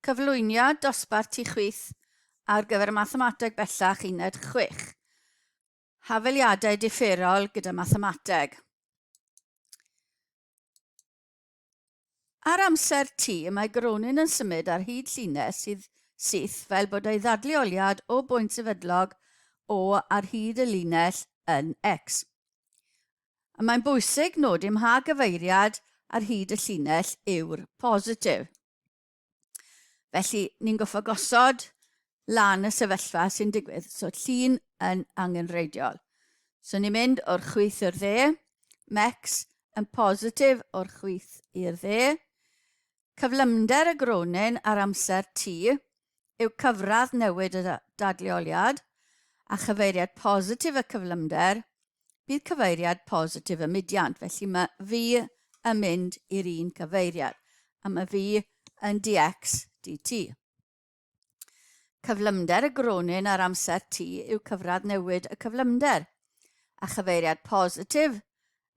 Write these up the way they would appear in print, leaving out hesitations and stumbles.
cyflwyniad dosbarth T chwith ar gyfer mathemateg bellach uned 6. Hafaliadau differol gyda mathemateg. Ar amser T, mae gronyn yn symud ar hyd llinell sydd fel bod ei ddadleoliad o bwynt sefydlog O ar hyd y linell yn X. Mae'n bwysig nodi mha gyfeiriad ar hyd y llinell yw'r positif. Felly, ni'n goffo gosod lan y sefyllfa sy'n digwydd. So, llun yn angenreidiol. So, ni'n mynd o'r chwith i'r dde. X yn positif o'r chwith i'r dde. Cyflymder y gronyn ar amser T yw cyfradd newid y dadleoliad a chyfeiriad positif y cyflymder bydd cyfeiriad positif y mudiant. Felly mae fi yn mynd i'r un cyfeiriad a mae fi yn dx dt. Cyflymder y gronyn ar amser T yw cyfradd newid y cyflymder a chyfeiriad positif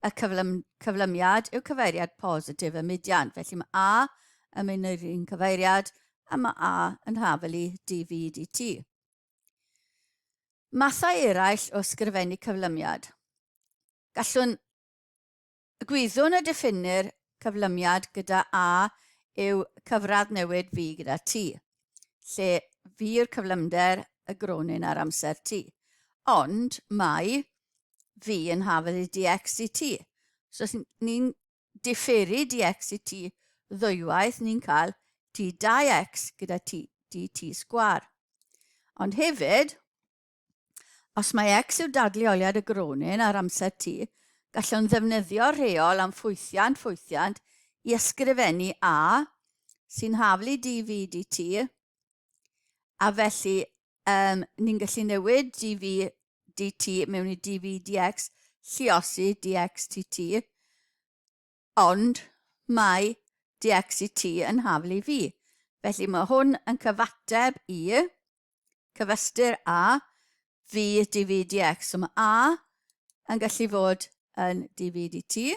y cyflymiad yw cyfeiriad positif y mudiant. Felly mae A yn mynd i'r un cyfeiriad a mae A yn hafelu dv dt. Mathau eraill o ysgrifennu cyflymiad. Gallwn gwyddwn y diffinir cyflymiad gyda A yw cyfradd newid fi gyda T, lle fi yw'r cyflymder y gronyn ar amser T. Ond mae fi yn hafelu dx dt. So os ni'n differu dx dt ddwywaith, ni'n cael d2x gyda dt sgwar. Ond hefyd, os mae x yw dadleoliad y gronyn ar amser T, gallwn ddefnyddio rheol am ffwythiant i ysgrifennu A sy'n hafelu dv dt a felly ni'n gallu newid dv dt mewn i dv dx lluosi dx dt ond mae dx dt yn hafelu fi. Felly mae hwn yn cyfateb i cyfystyr A fi dv dx. So mae A yn gallu fod yn dv dt.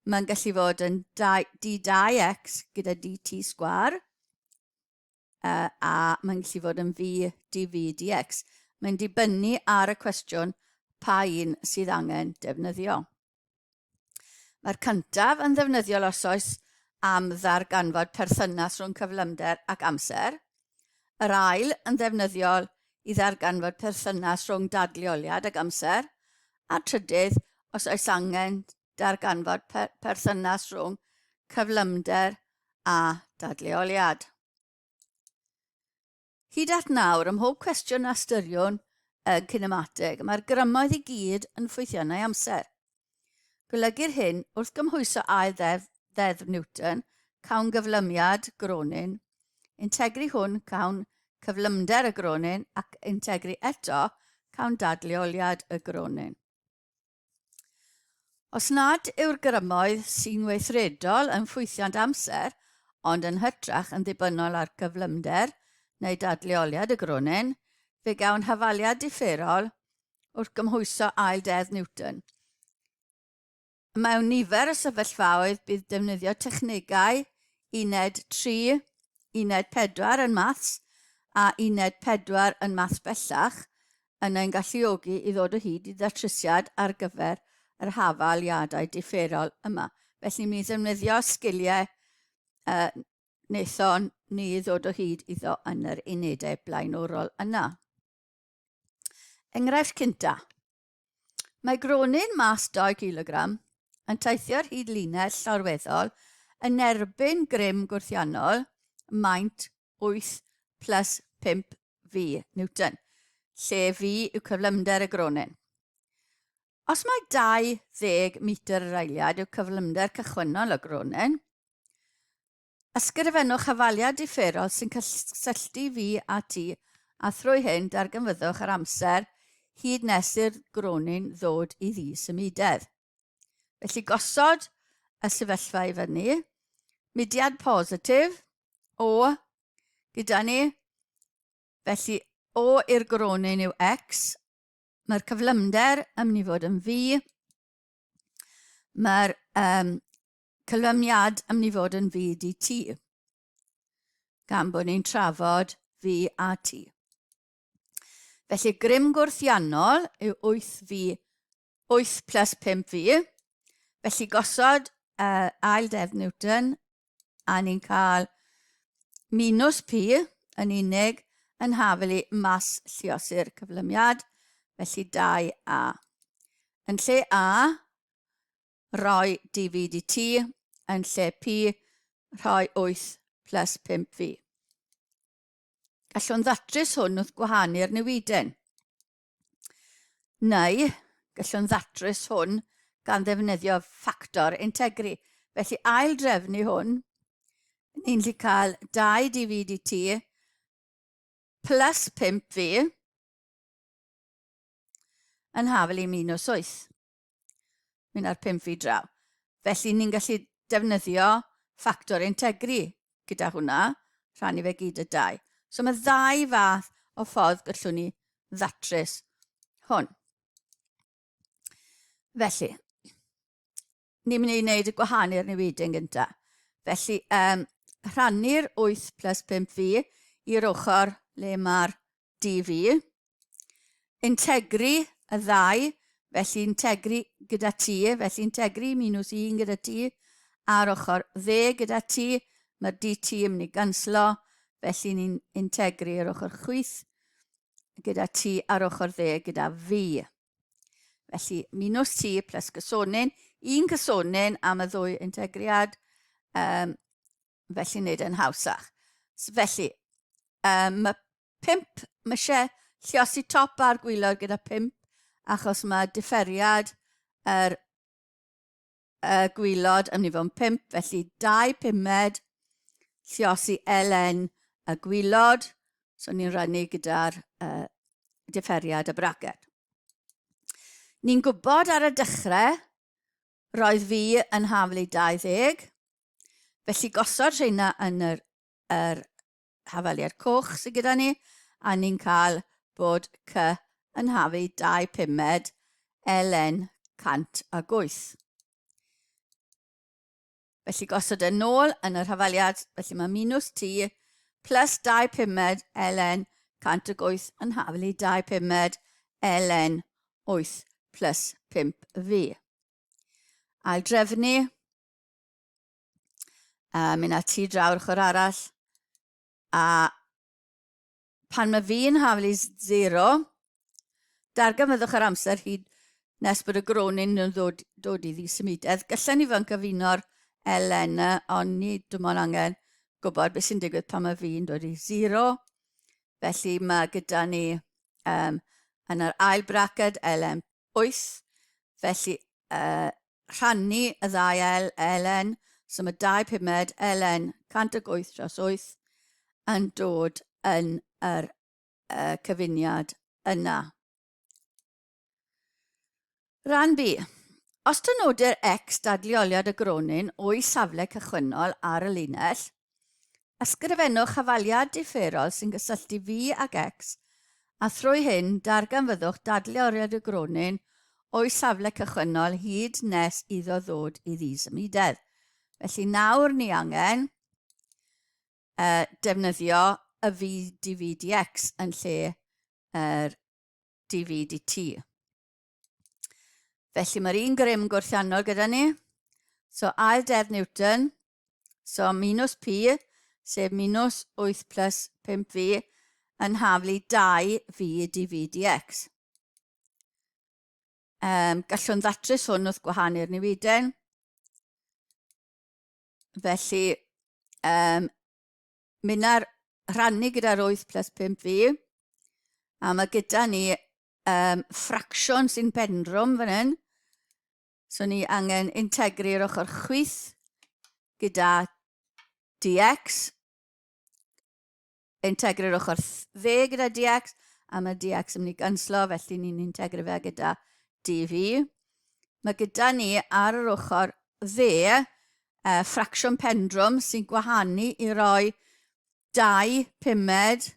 Mae'n gallu fod yn d2x gyda dt sgwar a mae'n gallu fod yn fi dv dx. Mae'n dibynnu ar y cwestiwn pa un sydd angen defnyddio. Mae'r cyntaf yn ddefnyddiol os oes am ddarganfod perthynas rhwng cyflymder ac amser. Yr ail yn ddefnyddiol i ddarganfod perthynas rhwng dadleoliad ac amser. A trydydd os oes angen darganfod perthynas rhwng cyflymder a dadleoliad. Hyd at nawr, ym mhob cwestiwn a ystyriwn yn kinematig, mae'r grymoedd i gyd yn ffwythiannau amser. Golygu'r hyn wrth gymhwyso ail ddeddf Newton, cawn gyflymiad gronyn, integri hwn cawn cyflymder y gronyn ac integri eto cawn dadleoliad y gronyn. Os nad yw'r grymoedd sy'n weithredol yn ffwythiant amser, ond yn hytrach yn ddibynnol ar gyflymder neu dadleoliad y gronyn, fe gawn hafaliad differol wrth gymhwyso ail deddf Newton. Mewn nifer y sefyllfaoedd bydd defnyddio technegau uned 3, uned 4 yn maths a uned 4 yn maths bellach yn ein galluogi i ddod o hyd i ddatrysiad ar gyfer yr hafaliadau differol yma. Felly mi ddefnyddio sgiliau wnaethon ni ddod o hyd iddo yn yr unedau blaenorol yna. Enghraifft cynta. Mae gronyn mas 2 kg yn teithio ar hyd linell llawrweddol yn erbyn grym gwrthiannol maint 8 plus 5 V Newton, lle V yw cyflymder y gronyn. Os mae 20 metr yr eiliad yw cyflymder cychwynnol y gronyn, ysgrifennwch hafaliad differol sy'n cysylltu fi a ti a thrwy hyn darganfyddwch ar amser hyd nes i'r gronyn ddod i ddi symudedd. Felly gosod y sefyllfa i fyny, mudiad positif, O gyda ni, felly O i'r gronyn yw X, mae'r cyflymder yn mynd i fod yn V, mae'r cyflymiad yn mynd i fod yn V dt. gan bod ni'n trafod V a T. Felly grym gwrthiannol yw 8V, 8 plus 5V. Felly gosod ail deddf Newton a ni'n cael minus P yn unig yn hafelu mas lluosur cyflymiad, felly 2A. Yn lle A, rhoi dV dt, yn lle P, rhoi 8 plus 5V. Gallwn ddatrys hwn wrth gwahanu'r newiden. Neu, gallwn ddatrys hwn gan ddefnyddio ffactor integri. Felly ail drefnu hwn, ni'n gallu cael 2 dV dt plus 5V yn hafelu minus 8. Mynd ar 5V draw. Felly ni'n gallu defnyddio ffactor integri gyda hwnna, rhannu fe gyd y 2. So mae 2 fath o ffordd gallwn ni ddatrys hwn. Felly, ni'n mynd i wneud y gwahanu'r newidyn gyntaf. Felly, rhannu'r 8 plus 5V i'r ochr le mae'r dV. Integri y 2, felly integri gyda T, felly integri minus 1 gyda T, a'r ochr dde gyda T, mae'r dt yn mynd i ganslo, felly ni'n integri yr ochr chwith gyda T a'r ochr dde gyda V. Felly minus T plus gysonyn, 1 gysonyn am y ddwy integriad, felly wneud yn hawsach. Felly, mae 5, mae eisiau lluosi top a'r gwylod gyda 5, achos mae differiad yr gwylod yn mynd i fod yn 5, felly 2 pumed lluosi ln y gwylod, so ni'n rannu gyda'r differiad y braced. Ni'n gwybod ar y dechrau, roedd fi yn hafelu 20, felly gosod rheina yn yr hafaliad coch sydd gyda ni, a ni'n cael bod C yn hafu 2 pumed ln 108. Felly gosod y nôl yn yr hafaliad, felly mae minus T plus 2 pumed ln 108 yn hafelu 2 pumed ln 8 plus 5V. Ail drefnu, mynd â T draw'r ochr arall, a pan mae fi yn hafelu 0, darganfyddwch yr amser hyd nes bod y gronyn yn dod i ddisymudedd. Gallen ni fan cyfuno'r ln, ond ni dim ond angen gwybod beth sy'n digwydd pan mae fi'n dod i 0. Felly mae gyda ni yn yr ail braced ln 8. Felly rhannu y ddau ln, so mae 2 pumed ln 108 dros 8 yn dod yn yr cyfuniad yna. Ran B. Os dynodir X dadleoliad y gronyn o'i safle cychwynnol ar y linell, ysgrifennwch hafaliad differol sy'n gysylltu V ag X, a thrwy hyn darganfyddwch dadleoliad y gronyn o'i safle cychwynnol hyd nes iddo ddod i ddisymudedd. Felly nawr ni angen defnyddio y V dV dx yn lle yr dV dt. Felly mae'r un grym gwrthiannol gyda ni. So ail deddf Newton, so minus P, sef minus 8 plus 5V, yn haflu 2V dV dx. Gallwn ddatrys hwn wrth gwahanu'r newiden. Felly, mynd ar rhannu gyda'r 8 plus 5V, a mae gyda ni ffracsiwn sy'n pendrwm fan hyn. So ni angen integru'r ochr chwith gyda dx, integru'r ochr dde gyda dx, a mae dx yn mynd i ganslo, felly ni'n integru fe gyda dv. Mae gyda ni ar yr ochr dde ffracsiwn pendrwm sy'n gwahanu i roi 2 pumed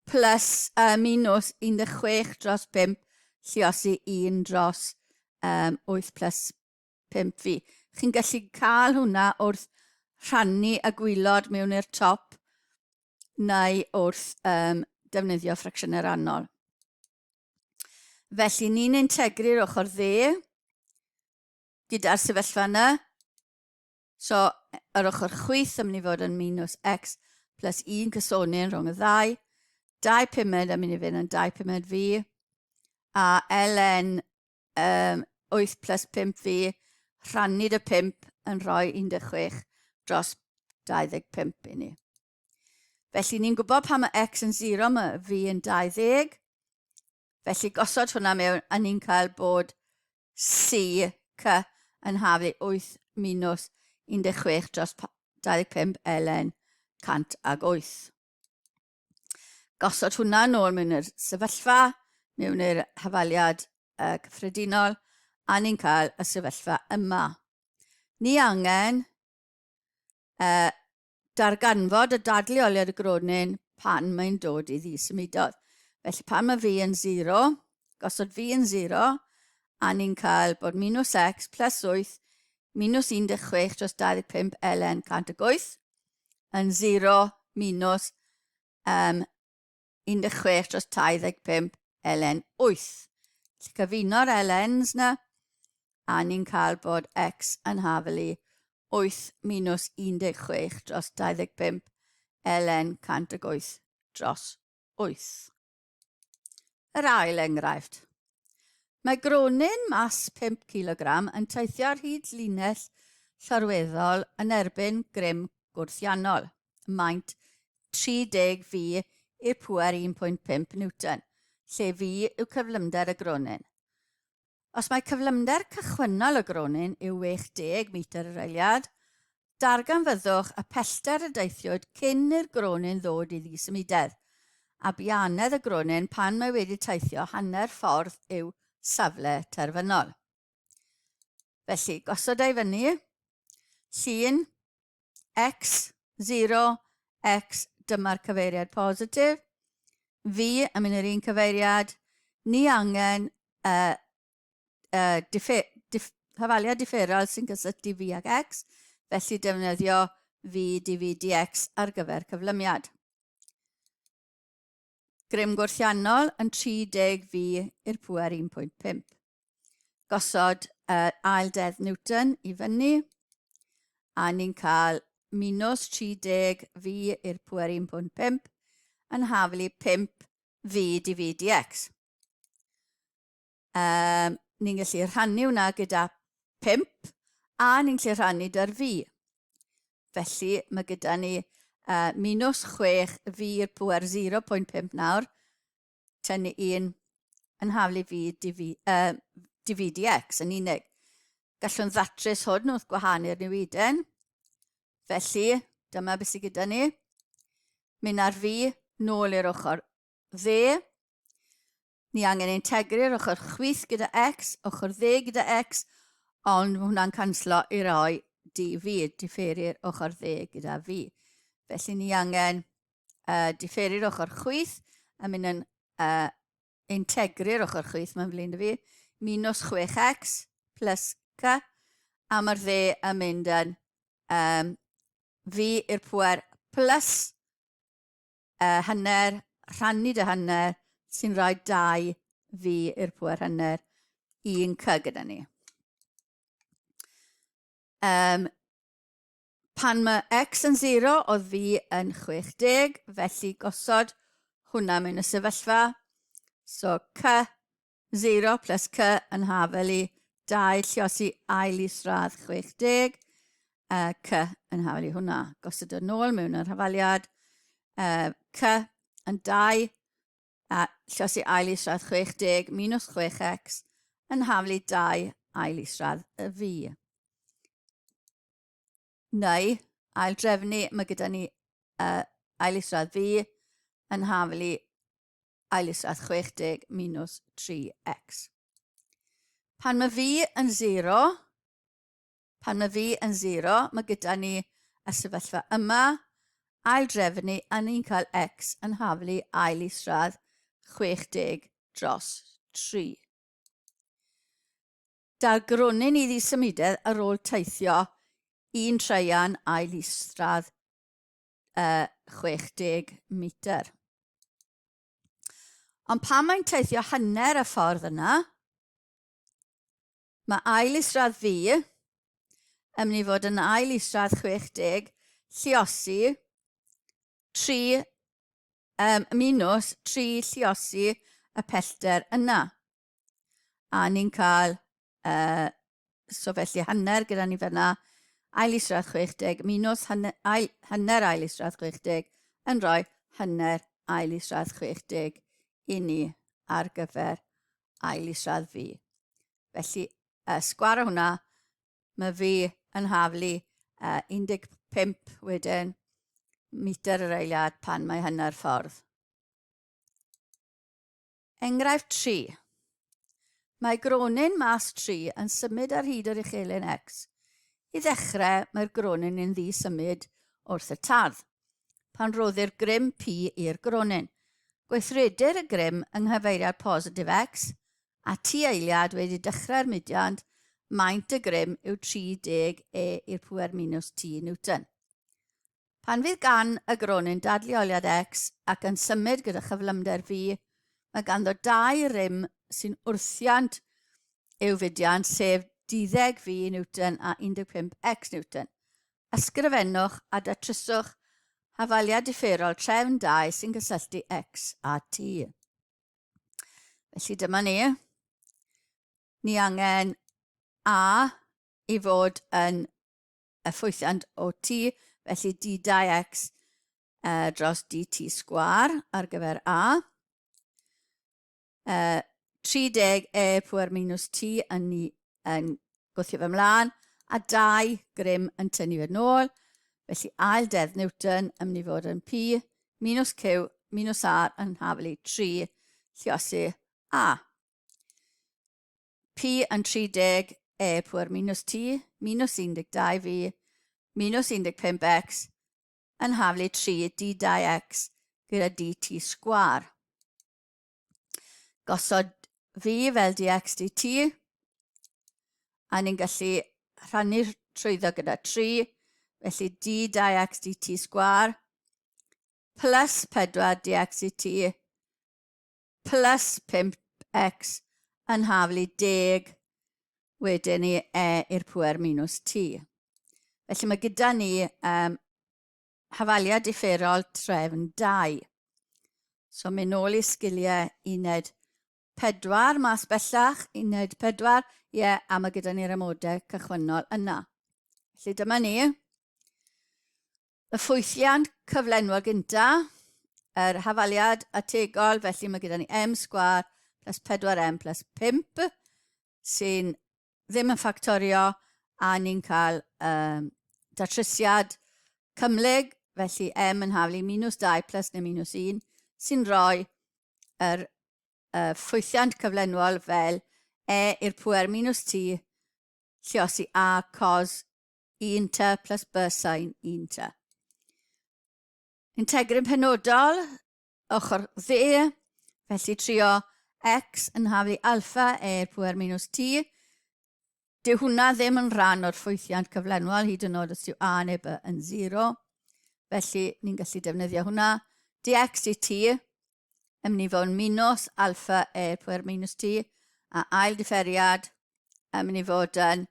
plus minus 16 dros 5 lluosi 1 dros 8 plus 5V. Chi'n gallu cael hwnna wrth rhannu y gwylod mewn i'r top neu wrth defnyddio ffracsiynau rannol. Felly ni'n integru'r ochr dde gyda'r sefyllfa yna. So, yr ochr chwith yn mynd i fod yn minus x plus 1 cysonyn rhwng y ddau. 2 pumed yn mynd i fynd yn 2 pumed fi. A ln 8 plus 5 fi, rhannu dy 5 yn rhoi 16 dros 25 i ni. Felly ni'n gwybod pan mae x yn 0, mae fi yn 20. Felly gosod hwnna mewn, a ni'n cael bod c yn hafu 8 minus 16 dros 25 ln 108. Gosod hwnna nôl mewn i'r sefyllfa, mewn i'r hafaliad cyffredinol, a ni'n cael y sefyllfa yma. Ni angen darganfod y dadleoliad y gronyn pan mae'n dod i ddisymudodd. Felly pan mae fi yn 0, gosod fi yn 0, a ni'n cael bod minus x plus 8 minus 16 dros 25 ln 108 yn 0 minus 16 dros 25 ln 8. Felly cyfuno'r lns na, a ni'n cael bod x yn hafelu 8 minus 16 dros 25 ln 108 dros 8. Yr ail enghraifft. Mae gronyn mas 5 kg yn teithio ar hyd linell llorweddol yn erbyn grym gwrthiannol, maint 30 fi i'r pŵer 1.5 newton, lle fi yw cyflymder y gronyn. Os mae cyflymder cychwynnol y gronyn yw 60 metr yr eiliad, darganfyddwch y pellter y deithiwyd cyn i'r gronyn ddod i ddisymudedd, a bianedd y gronyn pan mae wedi teithio hanner ffordd yw safle terfynol. Felly, gosod ei fyny, llun x, 0, x, dyma'r cyfeiriad positif, fi yn mynd i'r un cyfeiriad, ni angen hafaliad differol sy'n cysylltu fi ag x, felly defnyddio fi dv dx ar gyfer cyflymiad. Grym gwrthiannol yn 30 fi i'r pŵer 1.5. Gosod ail dedd newton i fyny, a ni'n cael minus 30 fi i'r pŵer 1.5 yn hafelu 5 fi dv dx. Ni'n gallu rhannu hwnna gyda 5, a ni'n gallu rhannu dy'r fi. Felly mae gyda ni minus 6 fi i'r pŵer 0.5 nawr, tynnu 1 yn hafelu fi dv dx yn unig. Gallwn ddatrys hwn wrth gwahanu'r newiden. Felly, dyma beth sydd gyda ni. Mynd ar fi nôl i'r ochr dde. Ni angen integru'r ochr chwith gyda x, ochr dde gyda x, ond hwnna'n canslo i roi dv, differu'r ochr dde gyda fi. Felly ni angen differu'r ochr chwith, a mynd yn integru'r ochr chwith, mae'n flin dy fi, minus 6x plus c, a mae'r dde yn mynd yn fi i'r pŵer plus hanner, rhannu dy hanner, sy'n rhoi 2 fi i'r pŵer hanner, 1 c gyda ni. Pan mae x yn 0, oedd fi yn 60, felly gosod hwnna mewn y sefyllfa. So, c 0 plus c yn hafelu 2 lluosi ail isradd 60, c yn hafelu hwnna. Gosod y nôl mewn yr hafaliad, c yn 2, lluosi ail isradd 60 minus 6x yn hafelu 2 ail isradd y fi. Neu, ail drefnu, mae gyda ni ail isradd fi yn hafelu ail isradd 60 minus 3x. Pan mae fi yn 0, mae gyda ni y sefyllfa yma, ail drefnu, a ni'n cael x yn hafelu ail isradd 60 dros 3. Da'r gronyn i ddisymudedd ar ôl teithio 1 treian ail isradd 60 metr. Ond pan mae'n teithio hanner y ffordd yna, mae ail isradd fi yn mynd i fod yn ail isradd 60 lluosi 3 minus 3 lluosi y pellter yna. A ni'n cael, so felly hanner gyda ni fyna, ail isradd 60 minus hanner ail isradd 60 yn rhoi hanner ail isradd 60 i ni ar gyfer ail isradd fi. Felly, sgwar o hwnna, mae fi yn haflu 15 wedyn metr yr eiliad pan mae hanner ffordd. Enghraifft 3. Mae gronyn mas 3 yn symud ar hyd yr uchelyn X. I ddechrau, mae'r gronyn yn ddi-symud wrth y tardd, pan roddir grym P i'r gronyn. Gweithredir y grym yng nghyfeiriad positif X, a T eiliad wedi dechrau'r mudiad, maint y grym yw 30 E i'r pŵer minus T Newton. Pan fydd gan y gronyn dadleoliad X ac yn symud gyda chyflymder V, mae ganddo 2 rym sy'n wrthiant i'w fudiad, sef 12 V Newton a 15 X Newton. Ysgrifennwch a datryswch Hafaliadau Differol trefn 2 sy'n cysylltu X a T. Felly dyma ni. Ni angen A i fod yn y ffwythiant o T, felly d2x dros dt sgwar ar gyfer A. 30 E pŵer minus T yn gwthio fy mlaen, a 2 grym yn tynnu fe nôl. Felly ail dedd Newton yn mynd i fod yn P minus Q minus R yn haflu 3 lluosi A. P yn 30 E pŵer minus T minus 12 V minus 15 X yn haflu 3 d2x gyda dt sgwar. Gosod V fel dx dt, a ni'n gallu rhannu trwyddo gyda 3, felly d2x dt sgwar plus 4 dx dt plus 5x yn haflu 10 wedyn ni E i'r pŵer minus T. Felly mae gyda ni Hafaliadau Differol trefn 2. So mynd nôl i sgiliau 1.4 mas bellach, 1.4, ie, a mae gyda ni'r amodau cychwynnol yna. Felly dyma ni. Y ffwythiant cyflenwol gyntaf, yr hafaliad ategol, felly mae gyda ni m sgwar plus 4m plus 5, sy'n ddim yn ffactorio, a ni'n cael datrysiad cymhlyg, felly m yn haflu minus 2 plus neu minus 1, sy'n rhoi yr ffwythiant cyflenwol fel E i'r pŵer minus T lluosi A cos 1t plus B sin 1t. Integryn penodol, ochr dde, felly trio x yn haflu alpha E i'r pŵer minus T. Dyw hwnna ddim yn rhan o'r ffwythiant cyflenwol, hyd yn oed os yw A neu B yn 0. Felly, ni'n gallu defnyddio hwnna. dx dt yn mynd i fod yn minus alpha E pŵer minus T, a ail differiad yn mynd i fod yn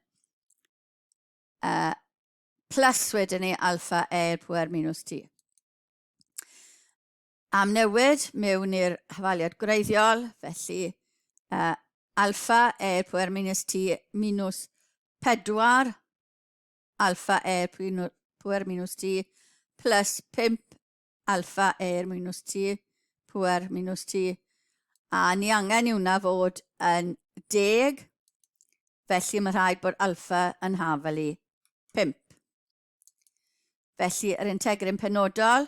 plus wedyn ni alpha E pŵer minus T. Am newid mewn i'r hafaliad gwreiddiol, felly alpha E pŵer minus T minus 4 alpha E pŵer minus T plus 5 alpha E minus T pŵer minus T. A ni angen i hwnna fod yn 10, felly mae rhaid bod alpha yn hafelu 5. Felly yr integryn penodol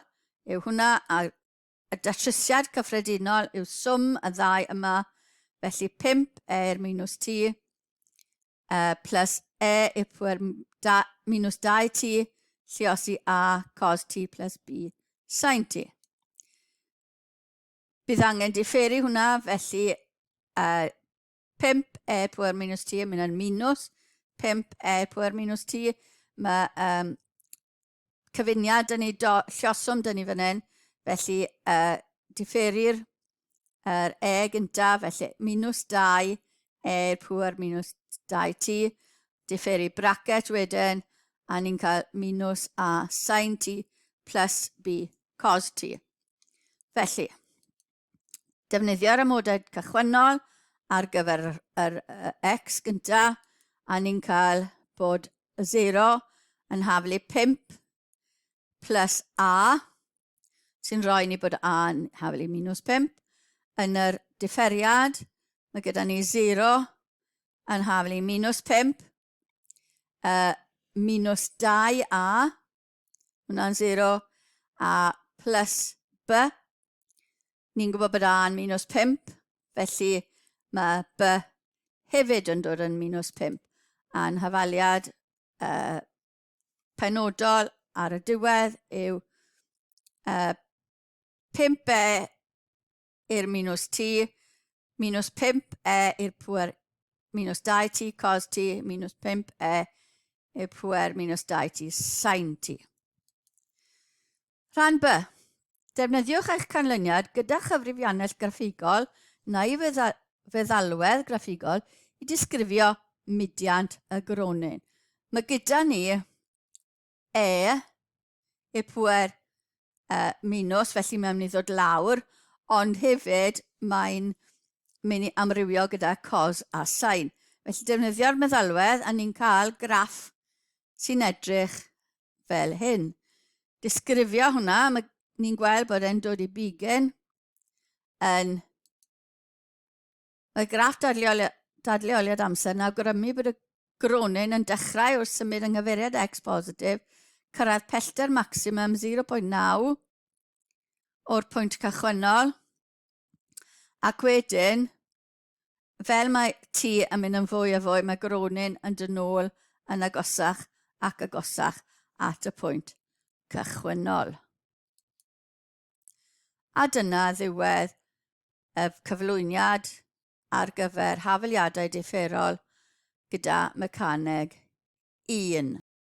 yw hwnna, a y datrysiad cyffredinol yw swm y ddau yma, felly 5 E minus T plus E i'r pŵer minus 2t lluosi A cos T plus B sin T. Bydd angen differu hwnna, felly 5 E pŵer minus T yn mynd yn minus 5 E pŵer minus T, mae cyfuniad dyn ni, lluoswm dyn ni fan hyn, felly differir yr e gyntaf, felly -2 e pŵer -2t, differi bracet wedyn, a ni'n cael minus a sin t plus b cos t. Felly, defnyddio'r amodau cychwynnol ar gyfer yr x gyntaf, a ni'n cael bod 0 yn haflu 5 plus a, sy'n rhoi ni bod a yn haflu -5. Yn yr differiad, mae gyda ni 0 yn haflu -5, -2a, hwnna'n 0, a plus b. Ni'n gwybod bod a yn -5, felly mae b hefyd yn dod yn -5. A'n hafaliad penodol ar y diwedd yw 5e i'r -t, -5e i'r pŵer -2t cos t, -5e i'r pŵer -2t sin t. Rhan B. Defnyddiwch eich canlyniad gyda chyfrifiannell graffigol neu feddalwedd graffigol i disgrifio mudiant y gronyn. Mae gyda ni e i'r pŵer minus, felly mae'n mynd i ddod lawr, ond hefyd mae'n mynd i amrywio gyda cos a sin. Felly defnyddio'r meddalwedd a ni'n cael graff sy'n edrych fel hyn. Disgrifio hwnna, ni'n gweld bod e'n dod i bigen yn y graff dadleoliad amser yn awgrymu bod y gronyn yn dechrau wrth symud yng nghyfeiriad x positif, cyrraedd pellter maximum 0.9 o'r pwynt cychwynnol, ac wedyn, fel mae t yn mynd yn fwy a fwy, mae gronyn yn dod nôl yn agosach ac agosach at y pwynt cychwynnol. A dyna ddiwedd y cyflwyniad ar gyfer hafaliadau differol gyda mecaneg 1.